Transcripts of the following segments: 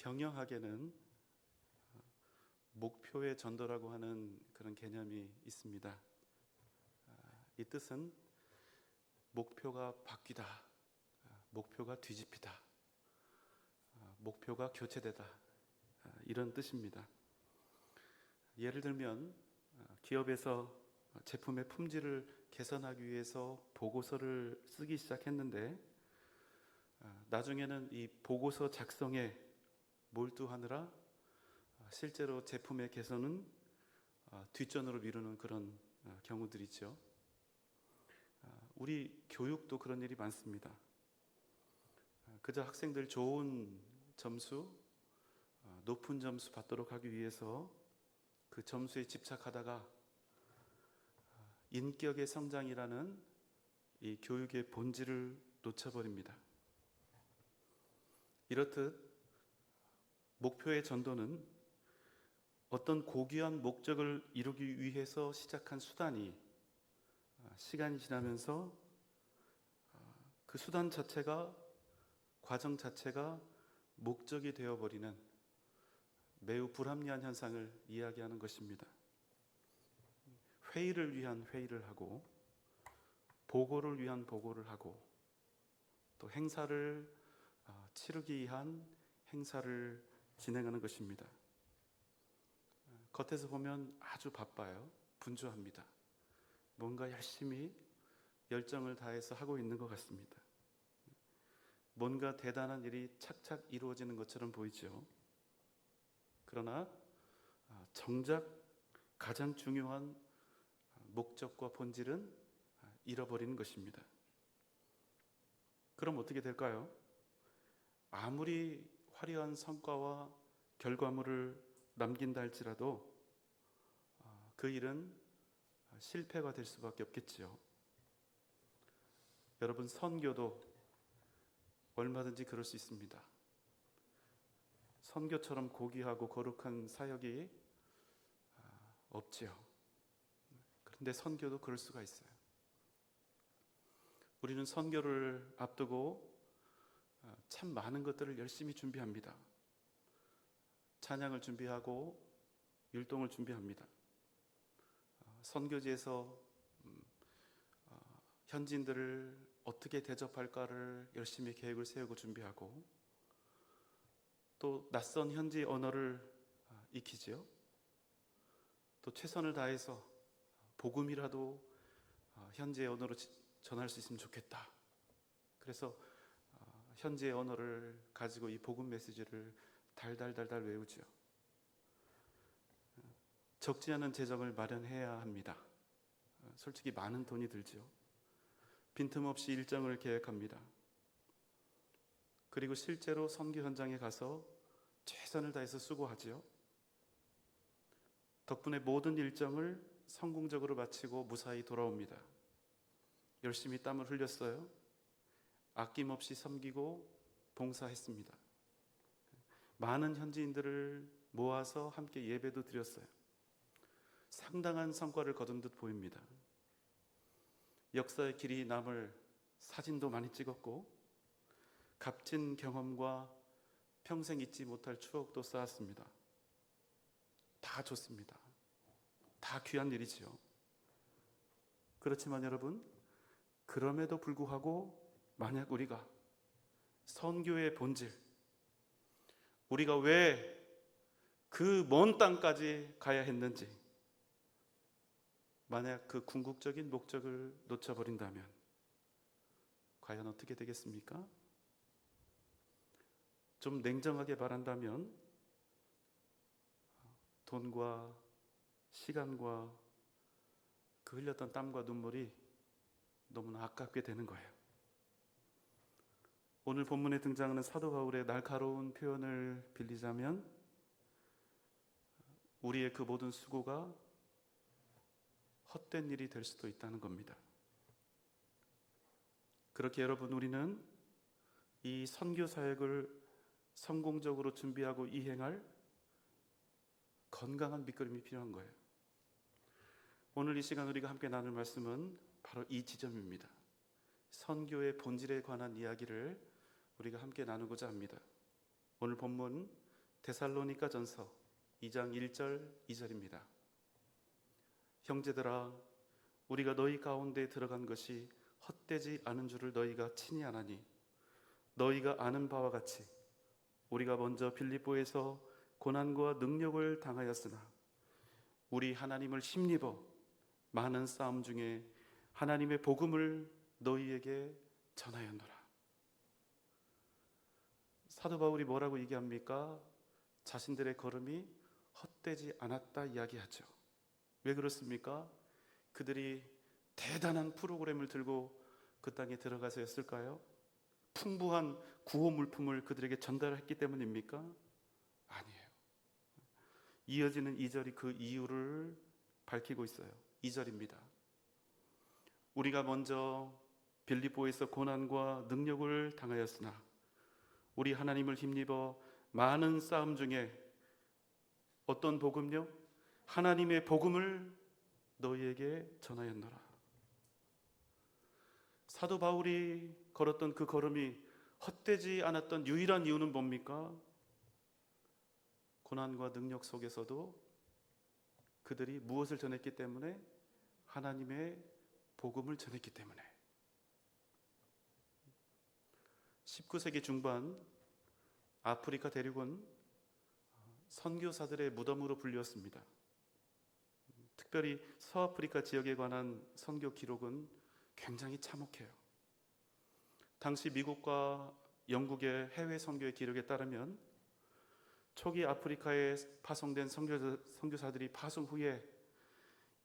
경영학에는 목표의 전도라고 하는 그런 개념이 있습니다. 이 뜻은 목표가 바뀌다, 목표가 뒤집히다, 목표가 교체되다, 이런 뜻입니다. 예를 들면 기업에서 제품의 품질을 개선하기 위해서 보고서를 쓰기 시작했는데 나중에는 이 보고서 작성에 몰두하느라 실제로 제품의 개선은 뒷전으로 미루는 그런 경우들이 있죠. 우리 교육도 그런 일이 많습니다. 그저 학생들 좋은 점수, 높은 점수 받도록 하기 위해서 그 점수에 집착하다가 인격의 성장이라는 이 교육의 본질을 놓쳐버립니다. 이렇듯 목표의 전도는 어떤 고귀한 목적을 이루기 위해서 시작한 수단이 시간이 지나면서 그 수단 자체가, 과정 자체가 목적이 되어버리는 매우 불합리한 현상을 이야기하는 것입니다. 회의를 위한 회의를 하고, 보고를 위한 보고를 하고, 또 행사를 치르기 위한 행사를 진행하는 것입니다. 겉에서 보면 아주 바빠요. 분주합니다. 뭔가 열심히 열정을 다해서 하고 있는 것 같습니다. 뭔가 대단한 일이 착착 이루어지는 것처럼 보이죠. 그러나 정작 가장 중요한 목적과 본질은 잃어버리는 것입니다. 그럼 어떻게 될까요? 아무리 화려한 성과와 결과물을 남긴다 할지라도 그 일은 실패가 될 수밖에 없겠지요. 여러분, 선교도 얼마든지 그럴 수 있습니다. 선교처럼 고귀하고 거룩한 사역이 없지요. 그런데 선교도 그럴 수가 있어요. 우리는 선교를 앞두고 참 많은 것들을 열심히 준비합니다. 찬양을 준비하고 율동을 준비합니다. 선교지에서 현지인들을 어떻게 대접할까를 열심히 계획을 세우고 준비하고, 또 낯선 현지 언어를 익히지요. 또 최선을 다해서 복음이라도 현지의 언어로 전할 수 있으면 좋겠다. 그래서 현지의 언어를 가지고 이 복음 메시지를 달달달달 외우죠. 적지 않은 재정을 마련해야 합니다. 솔직히 많은 돈이 들죠. 빈틈없이 일정을 계획합니다. 그리고 실제로 선교 현장에 가서 최선을 다해서 수고하지요. 덕분에 모든 일정을 성공적으로 마치고 무사히 돌아옵니다. 열심히 땀을 흘렸어요. 아낌없이 섬기고 봉사했습니다. 많은 현지인들을 모아서 함께 예배도 드렸어요. 상당한 성과를 거둔 듯 보입니다. 역사의 길이 남을 사진도 많이 찍었고, 값진 경험과 평생 잊지 못할 추억도 쌓았습니다. 다 좋습니다. 다 귀한 일이지요. 그렇지만 여러분, 그럼에도 불구하고 만약 우리가 선교의 본질, 우리가 왜 그 먼 땅까지 가야 했는지, 만약 그 궁극적인 목적을 놓쳐버린다면 과연 어떻게 되겠습니까? 좀 냉정하게 말한다면 돈과 시간과 그 흘렸던 땀과 눈물이 너무나 아깝게 되는 거예요. 오늘 본문에 등장하는 사도 바울의 날카로운 표현을 빌리자면 우리의 그 모든 수고가 헛된 일이 될 수도 있다는 겁니다. 그렇게 여러분, 우리는 이 선교 사역을 성공적으로 준비하고 이행할 건강한 밑거름이 필요한 거예요. 오늘 이 시간 우리가 함께 나눌 말씀은 바로 이 지점입니다. 선교의 본질에 관한 이야기를 우리가 함께 나누고자 합니다. 오늘 본문 데살로니가전서 2장 1절 2절입니다. 형제들아, 우리가 너희 가운데 들어간 것이 헛되지 않은 줄을 너희가 친히 아나니 너희가 아는 바와 같이 우리가 먼저 빌립보에서 고난과 능력을 당하였으나 우리 하나님을 힘입어 많은 싸움 중에 하나님의 복음을 너희에게 전하였노라. 사도 바울이 뭐라고 얘기합니까? 자신들의 걸음이 헛되지 않았다 이야기하죠. 왜 그렇습니까? 그들이 대단한 프로그램을 들고 그 땅에 들어가서였을까요? 풍부한 구호 물품을 그들에게 전달했기 때문입니까? 아니에요. 이어지는 2절이 그 이유를 밝히고 있어요. 2절입니다. 우리가 먼저 빌립보에서 고난과 능력을 당하였으나 우리 하나님을 힘입어 많은 싸움 중에 어떤 복음요? 하나님의 복음을 너희에게 전하였노라. 사도 바울이 걸었던 그 걸음이 헛되지 않았던 유일한 이유는 뭡니까? 고난과 능력 속에서도 그들이 무엇을 전했기 때문에? 하나님의 복음을 전했기 때문에. 19세기 중반 아프리카 대륙은 선교사들의 무덤으로 불렸습니다. 특별히 서아프리카 지역에 관한 선교 기록은 굉장히 참혹해요. 당시 미국과 영국의 해외 선교의 기록에 따르면 초기 아프리카에 파송된 선교사들이 파송 후에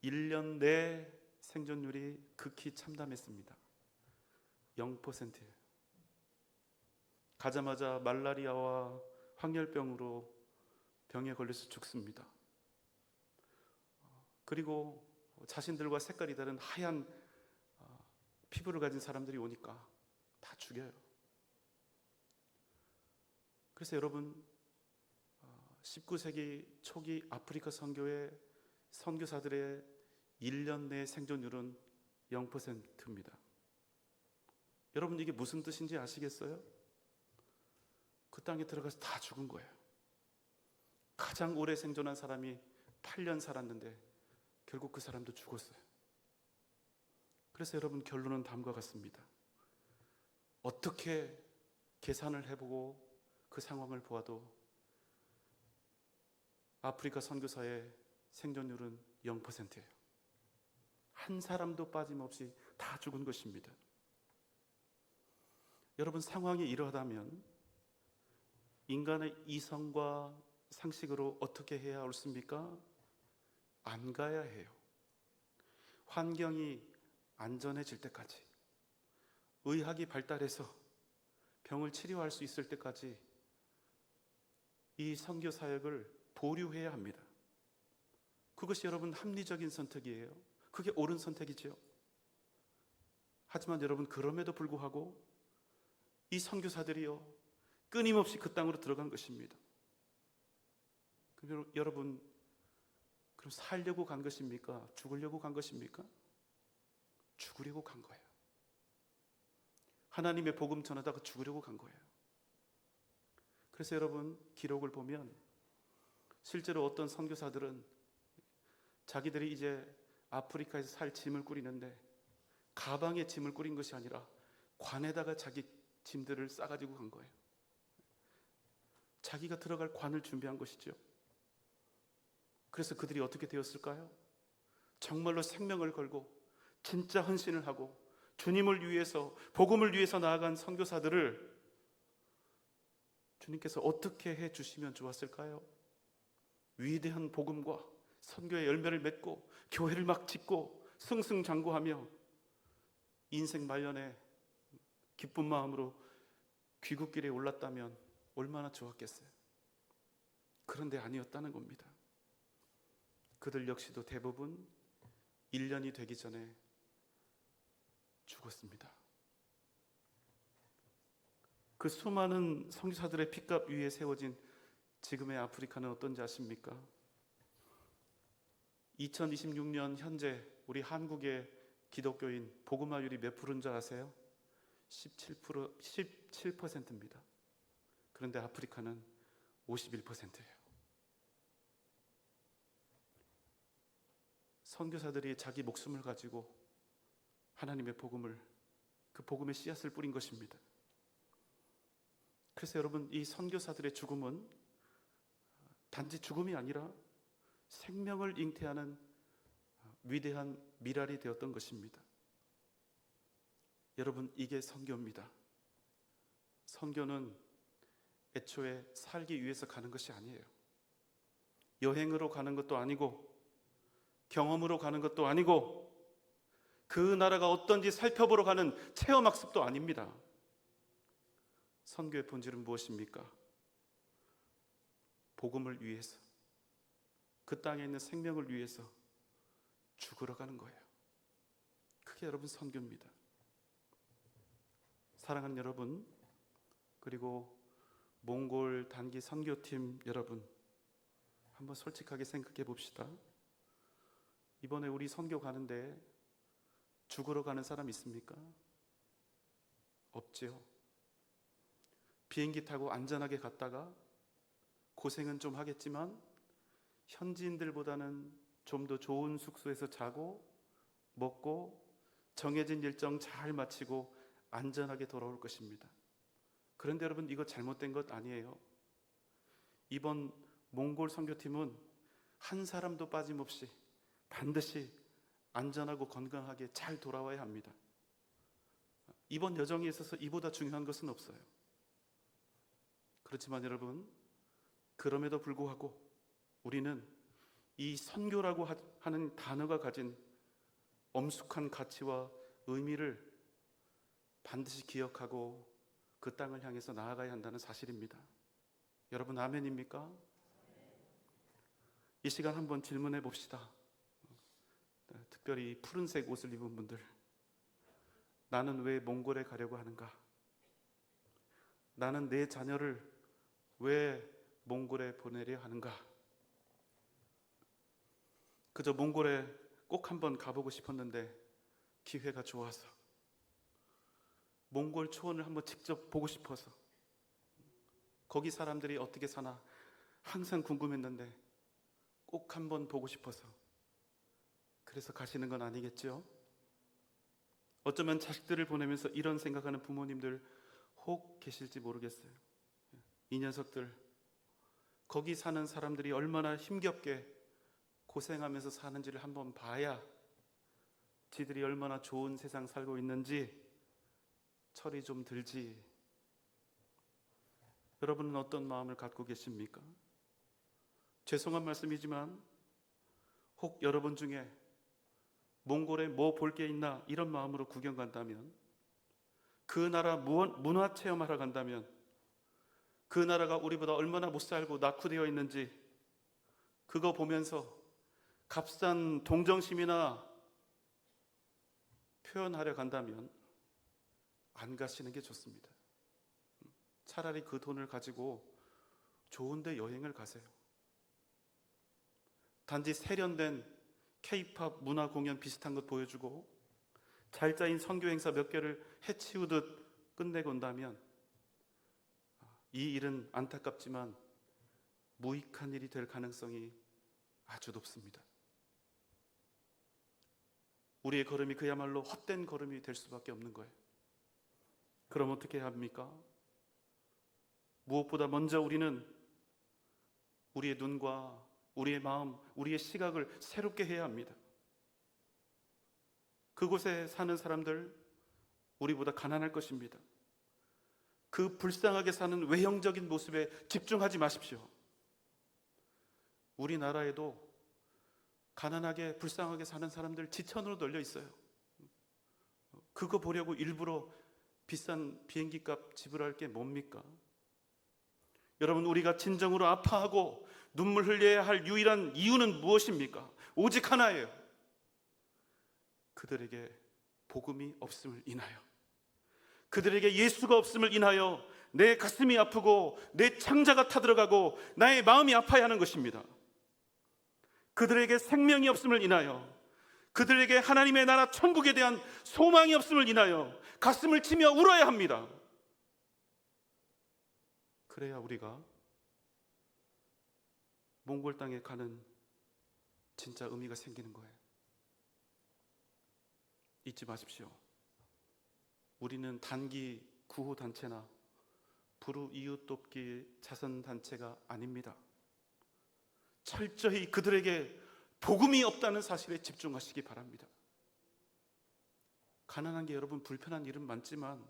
1년 내 생존율이 극히 참담했습니다. 0%예요. 가자마자 말라리아와 황열병으로 병에 걸려서 죽습니다. 그리고 자신들과 색깔이 다른 하얀 피부를 가진 사람들이 오니까 다 죽여요. 그래서 여러분, 19세기 초기 아프리카 선교의 선교사들의 1년 내 생존율은 0%입니다. 여러분, 이게 무슨 뜻인지 아시겠어요? 그 땅에 들어가서 다 죽은 거예요. 가장 오래 생존한 사람이 8년 살았는데 결국 그 사람도 죽었어요. 그래서 여러분, 결론은 다음과 같습니다. 어떻게 계산을 해보고 그 상황을 보아도 아프리카 선교사의 생존율은 0%예요. 한 사람도 빠짐없이 다 죽은 것입니다. 여러분, 상황이 이러하다면 인간의 이성과 상식으로 어떻게 해야 옳습니까? 안 가야 해요. 환경이 안전해질 때까지, 의학이 발달해서 병을 치료할 수 있을 때까지 이 선교 사역을 보류해야 합니다. 그것이 여러분 합리적인 선택이에요. 그게 옳은 선택이죠. 하지만 여러분, 그럼에도 불구하고 이 선교사들이요, 끊임없이 그 땅으로 들어간 것입니다. 그럼 여러분, 그럼 살려고 간 것입니까? 죽으려고 간 것입니까? 죽으려고 간 거예요. 하나님의 복음 전하다가 죽으려고 간 거예요. 그래서 여러분, 기록을 보면 실제로 어떤 선교사들은 자기들이 이제 아프리카에서 살 짐을 꾸리는데 가방에 짐을 꾸린 것이 아니라 관에다가 자기 짐들을 싸가지고 간 거예요. 자기가 들어갈 관을 준비한 것이죠. 그래서 그들이 어떻게 되었을까요? 정말로 생명을 걸고 진짜 헌신을 하고 주님을 위해서, 복음을 위해서 나아간 선교사들을 주님께서 어떻게 해 주시면 좋았을까요? 위대한 복음과 선교의 열매를 맺고 교회를 막 짓고 승승장구하며 인생 말년에 기쁜 마음으로 귀국길에 올랐다면 얼마나 좋았겠어요. 그런데 아니었다는 겁니다. 그들 역시도 대부분 1년이 되기 전에 죽었습니다. 그 수많은 선교사들의 핏값 위에 세워진 지금의 아프리카는 어떤지 아십니까? 2026년 현재 우리 한국의 기독교인 복음화율이 몇 프로인 줄 아세요? 17%입니다. 그런데 아프리카는 51%예요. 선교사들이 자기 목숨을 가지고 하나님의 복음을, 그 복음의 씨앗을 뿌린 것입니다. 그래서 여러분, 이 선교사들의 죽음은 단지 죽음이 아니라 생명을 잉태하는 위대한 미랄이 되었던 것입니다. 여러분, 이게 선교입니다. 선교는 애초에 살기 위해서 가는 것이 아니에요. 여행으로 가는 것도 아니고 경험으로 가는 것도 아니고 그 나라가 어떤지 살펴보러 가는 체험학습도 아닙니다. 선교의 본질은 무엇입니까? 복음을 위해서, 그 땅에 있는 생명을 위해서 죽으러 가는 거예요. 그게 여러분 선교입니다. 사랑하는 여러분, 그리고 몽골 단기 선교팀 여러분, 한번 솔직하게 생각해 봅시다. 이번에 우리 선교 가는데 죽으러 가는 사람 있습니까? 없지요. 비행기 타고 안전하게 갔다가 고생은 좀 하겠지만 현지인들보다는 좀 더 좋은 숙소에서 자고 먹고 정해진 일정 잘 마치고 안전하게 돌아올 것입니다. 그런데 여러분, 이거 잘못된 것 아니에요. 이번 몽골 선교팀은 한 사람도 빠짐없이 반드시 안전하고 건강하게 잘 돌아와야 합니다. 이번 여정에 있어서 이보다 중요한 것은 없어요. 그렇지만 여러분, 그럼에도 불구하고 우리는 이 선교라고 하는 단어가 가진 엄숙한 가치와 의미를 반드시 기억하고 그 땅을 향해서 나아가야 한다는 사실입니다. 여러분, 아멘입니까? 이 시간 한번 질문해 봅시다. 특별히 푸른색 옷을 입은 분들, 나는 왜 몽골에 가려고 하는가? 나는 내 자녀를 왜 몽골에 보내려 하는가? 그저 몽골에 꼭 한번 가보고 싶었는데 기회가 좋아서, 몽골 초원을 한번 직접 보고 싶어서, 거기 사람들이 어떻게 사나 항상 궁금했는데 꼭 한번 보고 싶어서 그래서 가시는 건 아니겠죠? 어쩌면 자식들을 보내면서 이런 생각하는 부모님들 혹 계실지 모르겠어요. 이 녀석들, 거기 사는 사람들이 얼마나 힘겹게 고생하면서 사는지를 한번 봐야 지들이 얼마나 좋은 세상 살고 있는지 철이 좀 들지. 여러분은 어떤 마음을 갖고 계십니까? 죄송한 말씀이지만 혹 여러분 중에 몽골에 뭐 볼 게 있나 이런 마음으로 구경 간다면, 그 나라 문화 체험하러 간다면, 그 나라가 우리보다 얼마나 못 살고 낙후되어 있는지 그거 보면서 값싼 동정심이나 표현하려 간다면 안 가시는 게 좋습니다. 차라리 그 돈을 가지고 좋은 데 여행을 가세요. 단지 세련된 K-팝 문화 공연 비슷한 것 보여주고 잘 짜인 선교 행사 몇 개를 해치우듯 끝내고 온다면 이 일은 안타깝지만 무익한 일이 될 가능성이 아주 높습니다. 우리의 걸음이 그야말로 헛된 걸음이 될 수밖에 없는 거예요. 그럼 어떻게 해야 합니까? 무엇보다 먼저 우리는 우리의 눈과 우리의 마음, 우리의 시각을 새롭게 해야 합니다. 그곳에 사는 사람들 우리보다 가난할 것입니다. 그 불쌍하게 사는 외형적인 모습에 집중하지 마십시오. 우리나라에도 가난하게 불쌍하게 사는 사람들 지천으로 널려 있어요. 그거 보려고 일부러 비싼 비행기 값 지불할 게 뭡니까? 여러분, 우리가 진정으로 아파하고 눈물 흘려야 할 유일한 이유는 무엇입니까? 오직 하나예요. 그들에게 복음이 없음을 인하여, 그들에게 예수가 없음을 인하여 내 가슴이 아프고 내 창자가 타들어가고 나의 마음이 아파야 하는 것입니다. 그들에게 생명이 없음을 인하여, 그들에게 하나님의 나라 천국에 대한 소망이 없음을 인하여 가슴을 치며 울어야 합니다. 그래야 우리가 몽골 땅에 가는 진짜 의미가 생기는 거예요. 잊지 마십시오. 우리는 단기 구호 단체나 불우 이웃 돕기 자선 단체가 아닙니다. 철저히 그들에게 복음이 없다는 사실에 집중하시기 바랍니다. 가난한 게 여러분 불편한 일은 많지만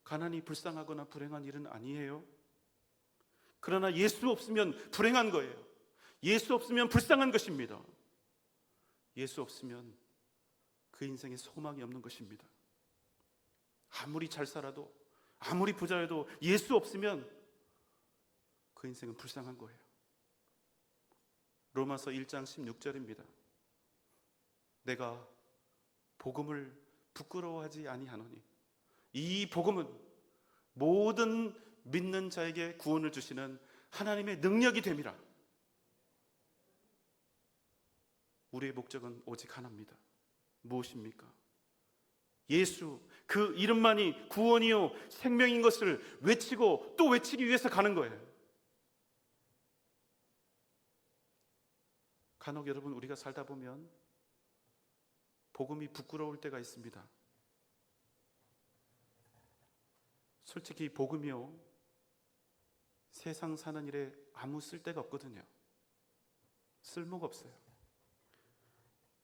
가난이 불쌍하거나 불행한 일은 아니에요. 그러나 예수 없으면 불행한 거예요. 예수 없으면 불쌍한 것입니다. 예수 없으면 그 인생에 소망이 없는 것입니다. 아무리 잘 살아도, 아무리 부자여도 예수 없으면 그 인생은 불쌍한 거예요. 로마서 1장 16절입니다. 내가 복음을 부끄러워하지 아니하노니 이 복음은 모든 믿는 자에게 구원을 주시는 하나님의 능력이 됨이라. 우리의 목적은 오직 하나입니다. 무엇입니까? 예수, 그 이름만이 구원이요 생명인 것을 외치고 또 외치기 위해서 가는 거예요. 간혹 여러분, 우리가 살다 보면 복음이 부끄러울 때가 있습니다. 솔직히 복음이요 세상 사는 일에 아무 쓸데가 없거든요. 쓸모가 없어요.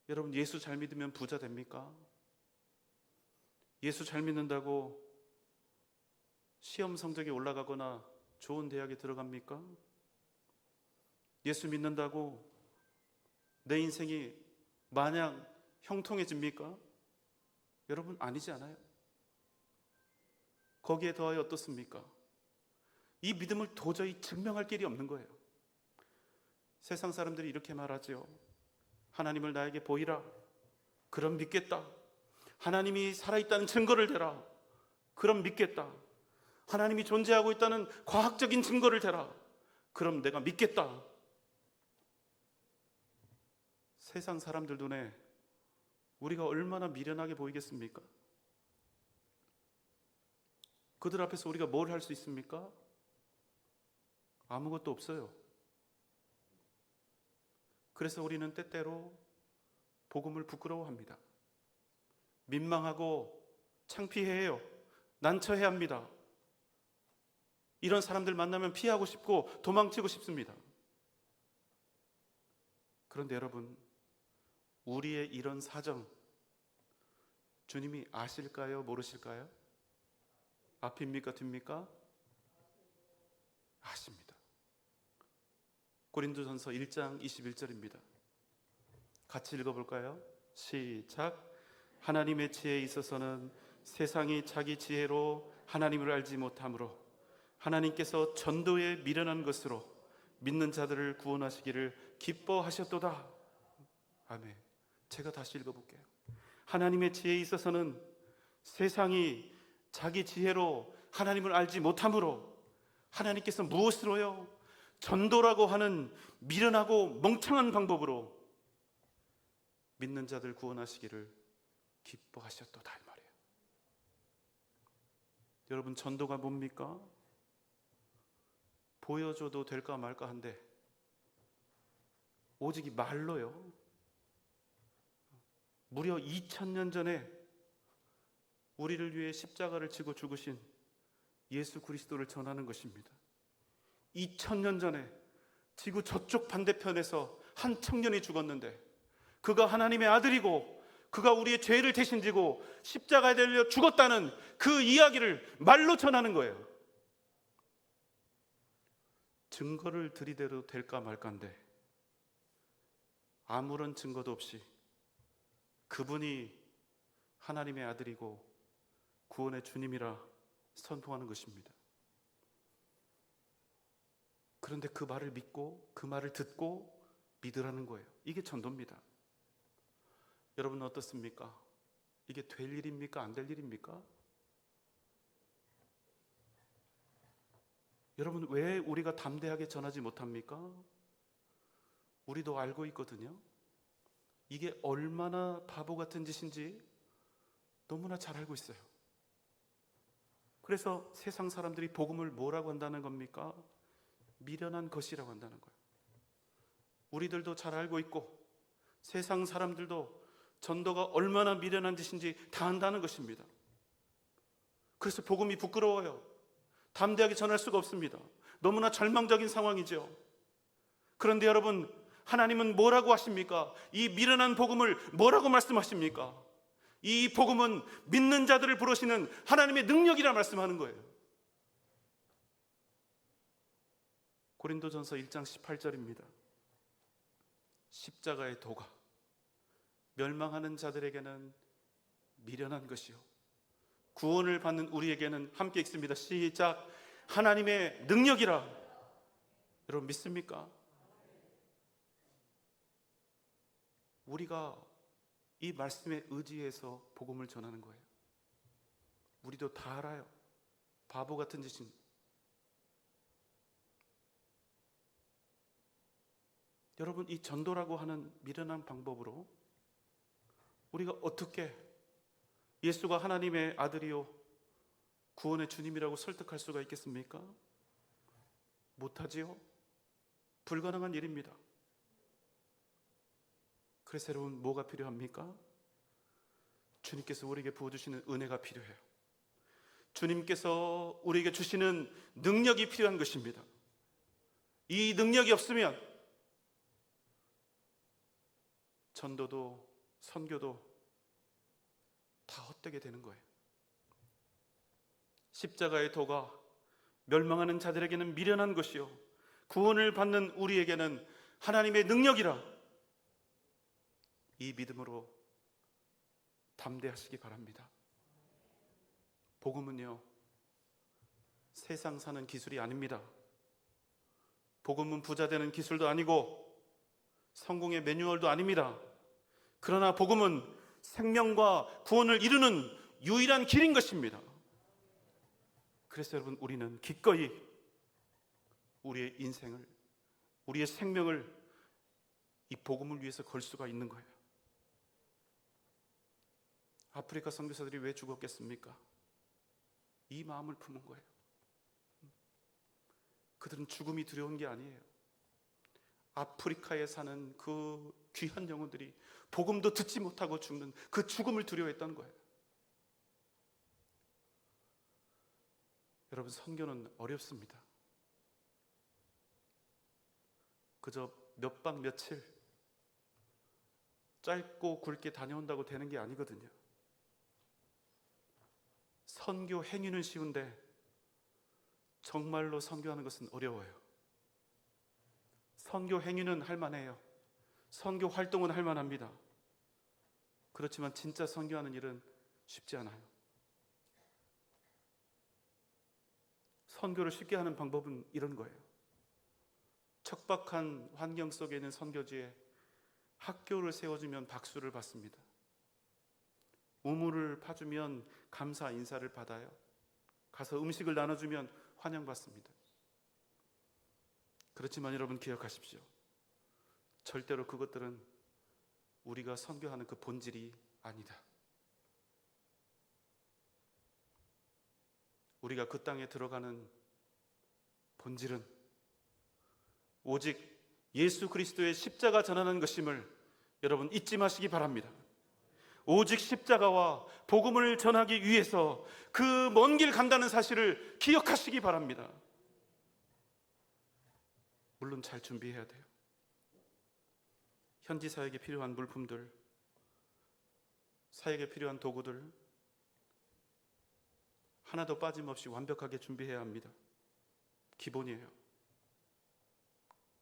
여러분, 예수 잘 믿으면 부자 됩니까? 예수 잘 믿는다고 시험 성적이 올라가거나 좋은 대학에 들어갑니까? 예수 믿는다고 내 인생이 마냥 형통해집니까? 여러분, 아니지 않아요? 거기에 더하여 어떻습니까? 이 믿음을 도저히 증명할 길이 없는 거예요. 세상 사람들이 이렇게 말하죠. 하나님을 나에게 보이라. 그럼 믿겠다. 하나님이 살아있다는 증거를 대라. 그럼 믿겠다. 하나님이 존재하고 있다는 과학적인 증거를 대라. 그럼 내가 믿겠다. 세상 사람들 눈에 우리가 얼마나 미련하게 보이겠습니까? 그들 앞에서 우리가 뭘 할 수 있습니까? 아무것도 없어요. 그래서 우리는 때때로 복음을 부끄러워합니다. 민망하고 창피해요. 난처해 합니다. 이런 사람들 만나면 피하고 싶고 도망치고 싶습니다. 그런데 여러분, 우리의 이런 사정 주님이 아실까요? 모르실까요? 앞입니까? 뒤입니까? 아십니다. 고린도전서 1장 21절입니다. 같이 읽어볼까요? 시작. 하나님의 지혜에 있어서는 세상이 자기 지혜로 하나님을 알지 못하므로 하나님께서 전도에 미련한 것으로 믿는 자들을 구원하시기를 기뻐하셨도다. 아멘. 제가 다시 읽어볼게요. 하나님의 지혜에 있어서는 세상이 자기 지혜로 하나님을 알지 못하므로 하나님께서 무엇으로요? 전도라고 하는 미련하고 멍청한 방법으로 믿는 자들 구원하시기를 기뻐하셨도다 이 말이에요. 여러분, 전도가 뭡니까? 보여줘도 될까 말까 한데 오직 이 말로요, 무려 2000년 전에 우리를 위해 십자가를 지고 죽으신 예수 그리스도를 전하는 것입니다. 2000년 전에 지구 저쪽 반대편에서 한 청년이 죽었는데 그가 하나님의 아들이고 그가 우리의 죄를 대신 지고 십자가에 달려 죽었다는 그 이야기를 말로 전하는 거예요. 증거를 들이대도 될까 말까인데 아무런 증거도 없이 그분이 하나님의 아들이고 구원의 주님이라 선포하는 것입니다. 그런데 그 말을 믿고 그 말을 듣고 믿으라는 거예요. 이게 전도입니다. 여러분은 어떻습니까? 이게 될 일입니까? 안 될 일입니까? 여러분, 왜 우리가 담대하게 전하지 못합니까? 우리도 알고 있거든요. 이게 얼마나 바보 같은 짓인지 너무나 잘 알고 있어요. 그래서 세상 사람들이 복음을 뭐라고 한다는 겁니까? 미련한 것이라고 한다는 거예요. 우리들도 잘 알고 있고 세상 사람들도 전도가 얼마나 미련한 짓인지 다 안다는 것입니다. 그래서 복음이 부끄러워요. 담대하게 전할 수가 없습니다. 너무나 절망적인 상황이죠. 그런데 여러분, 하나님은 뭐라고 하십니까? 이 미련한 복음을 뭐라고 말씀하십니까? 이 복음은 믿는 자들을 부르시는 하나님의 능력이라 말씀하는 거예요. 고린도전서 1장 18절입니다. 십자가의 도가 멸망하는 자들에게는 미련한 것이요 구원을 받는 우리에게는, 함께 읽습니다. 시작. 하나님의 능력이라. 여러분 믿습니까? 우리가 이 말씀에 의지해서 복음을 전하는 거예요. 우리도 다 알아요. 바보 같은 짓인. 여러분, 이 전도라고 하는 미련한 방법으로 우리가 어떻게 예수가 하나님의 아들이요 구원의 주님이라고 설득할 수가 있겠습니까? 못하지요. 불가능한 일입니다. 그래서 여러분, 뭐가 필요합니까? 주님께서 우리에게 부어주시는 은혜가 필요해요. 주님께서 우리에게 주시는 능력이 필요한 것입니다. 이 능력이 없으면 전도도 선교도 다 헛되게 되는 거예요. 십자가의 도가 멸망하는 자들에게는 미련한 것이요 구원을 받는 우리에게는 하나님의 능력이라. 이 믿음으로 담대하시기 바랍니다. 복음은요 세상 사는 기술이 아닙니다. 복음은 부자 되는 기술도 아니고 성공의 매뉴얼도 아닙니다. 그러나 복음은 생명과 구원을 이루는 유일한 길인 것입니다. 그래서 여러분, 우리는 기꺼이 우리의 인생을, 우리의 생명을 이 복음을 위해서 걸 수가 있는 거예요. 아프리카 선교사들이 왜 죽었겠습니까? 이 마음을 품은 거예요. 그들은 죽음이 두려운 게 아니에요. 아프리카에 사는 그 귀한 영혼들이 복음도 듣지 못하고 죽는 그 죽음을 두려워했던 거예요. 여러분, 선교는 어렵습니다. 그저 몇 박 며칠 짧고 굵게 다녀온다고 되는 게 아니거든요. 선교 행위는 쉬운데 정말로 선교하는 것은 어려워요. 선교 행위는 할만해요. 선교 활동은 할만합니다. 그렇지만 진짜 선교하는 일은 쉽지 않아요. 선교를 쉽게 하는 방법은 이런 거예요. 척박한 환경 속에 있는 선교지에 학교를 세워주면 박수를 받습니다. 우물을 파주면 감사 인사를 받아요. 가서 음식을 나눠주면 환영받습니다. 그렇지만 여러분 기억하십시오. 절대로 그것들은 우리가 선교하는 그 본질이 아니다. 우리가 그 땅에 들어가는 본질은 오직 예수 그리스도의 십자가 전하는 것임을 여러분 잊지 마시기 바랍니다. 오직 십자가와 복음을 전하기 위해서 그 먼 길 간다는 사실을 기억하시기 바랍니다. 물론 잘 준비해야 돼요. 현지 사역에 필요한 물품들, 사역에 필요한 도구들 하나도 빠짐없이 완벽하게 준비해야 합니다. 기본이에요.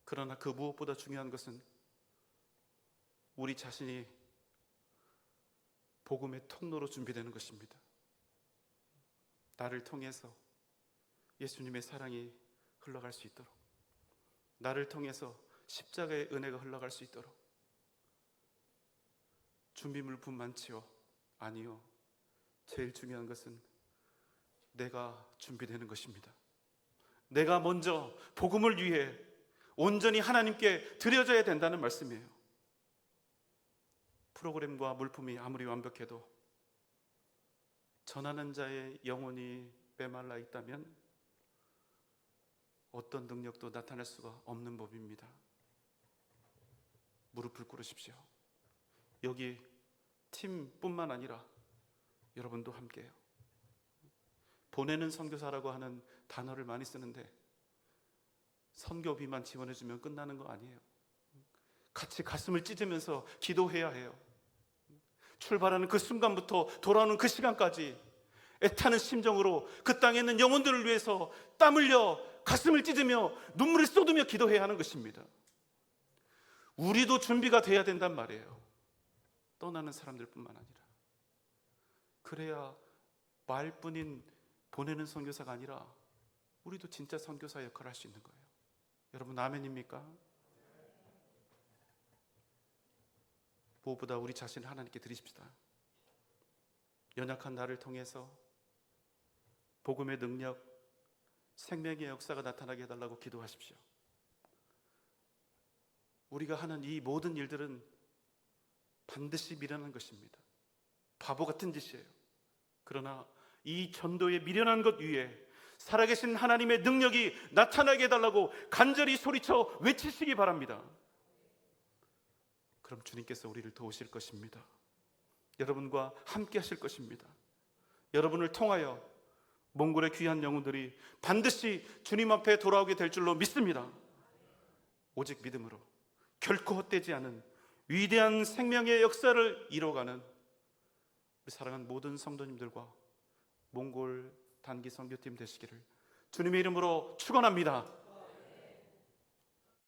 그러나 그 무엇보다 중요한 것은 우리 자신이 복음의 통로로 준비되는 것입니다. 나를 통해서 예수님의 사랑이 흘러갈 수 있도록, 나를 통해서 십자가의 은혜가 흘러갈 수 있도록. 준비 물품 많지요? 아니요. 제일 중요한 것은 내가 준비되는 것입니다. 내가 먼저 복음을 위해 온전히 하나님께 드려져야 된다는 말씀이에요. 프로그램과 물품이 아무리 완벽해도 전하는 자의 영혼이 메말라 있다면 어떤 능력도 나타낼 수가 없는 법입니다. 무릎을 꿇으십시오. 여기 팀뿐만 아니라 여러분도 함께해요. 보내는 선교사라고 하는 단어를 많이 쓰는데 선교비만 지원해주면 끝나는 거 아니에요. 같이 가슴을 찢으면서 기도해야 해요. 출발하는 그 순간부터 돌아오는 그 시간까지 애타는 심정으로 그 땅에 있는 영혼들을 위해서 땀 흘려 가슴을 찢으며 눈물을 쏟으며 기도해야 하는 것입니다. 우리도 준비가 돼야 된단 말이에요. 떠나는 사람들뿐만 아니라. 그래야 말뿐인 보내는 선교사가 아니라 우리도 진짜 선교사 역할을 할 수 있는 거예요. 여러분 아멘입니까? 무엇보다 우리 자신을 하나님께 드리십시다. 연약한 나를 통해서 복음의 능력, 생명의 역사가 나타나게 해달라고 기도하십시오. 우리가 하는 이 모든 일들은 반드시 미련한 것입니다. 바보 같은 짓이에요. 그러나 이 전도에 미련한 것 위에 살아계신 하나님의 능력이 나타나게 해달라고 간절히 소리쳐 외치시기 바랍니다. 그럼 주님께서 우리를 도우실 것입니다. 여러분과 함께 하실 것입니다. 여러분을 통하여 몽골의 귀한 영혼들이 반드시 주님 앞에 돌아오게 될 줄로 믿습니다. 오직 믿음으로 결코 헛되지 않은 위대한 생명의 역사를 이뤄가는 우리 사랑하는 모든 성도님들과 몽골 단기 선교팀 되시기를 주님의 이름으로 축원합니다.